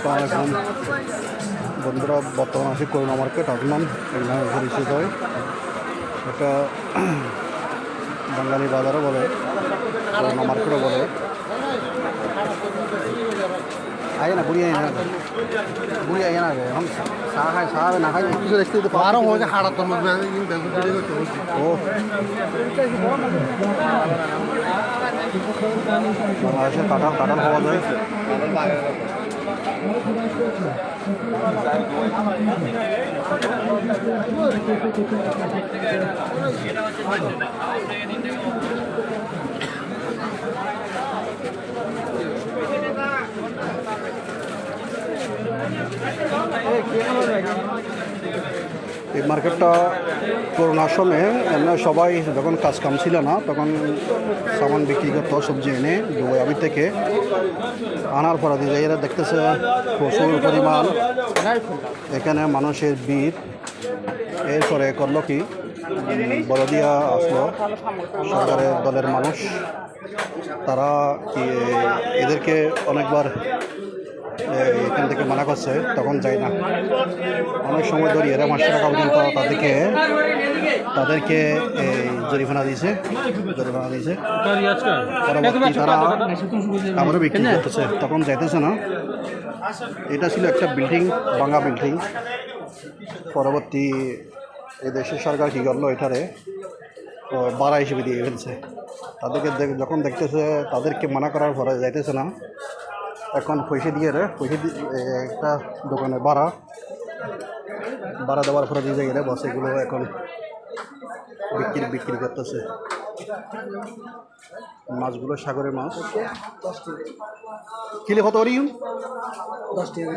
আসসালামাইকুম বন্ধুরা, বর্তমানে আছি করোনা মার্কেট আগনান এখানে পরিচিত হয়। এটা বাঙালি বাজারও বলে, করোনা মার্কেটও বলে। आइए ना बुढ़िया यहाँ बुढ़िया यहाँ गए हम साग खाए साग ना खाए किसी रिश्ते तो बारह हो गया हाड़ा तो मैं ओ বাংলাদেশের কাঁঠাল কাঁঠাল পাওয়া যায়। এই মার্কেটটা করোনার সময় এমনি সবাই যখন কাজ কাম ছিল না তখন সামান বিক্রি করতো, সবজি এনে দুবাই আবির থেকে আনার পর দিয়ে এরা দেখতেছে প্রচুর পরিমাণ এখানে মানুষের ভিড়। এরপরে করলো কি বড়দিয়া আসলো সরকারের দলের মানুষ, তারা কি এদেরকে অনেকবার এখান থেকে মানা করছে, তখন যায় না। অনেক সময় ধরে এরা 500 টাকা পর্যন্ত তাদেরকে জরিমানা দিয়েছে। পরবর্তী তারা আমারও বিক্রি করতেছে, তখন যাইতেছে না। এটা ছিল একটা বিল্ডিং, ভাঙা বিল্ডিং। পরবর্তী এই দেশের সরকার কী করলো, এটারে ভাড়া হিসেবে দিয়ে ফেলছে। তাদেরকে যখন দেখতেছে তাদেরকে মানা করার পরে যাইতেছে না, এখন পয়সা দিয়ে একটা দোকানে ভাড়া দেওয়ার পরে দিয়ে গেলে বস এগুলো এখন বিক্রি করতেছে। মাছগুলো সাগরের মাছ কিলে কত করি 10 টাকা।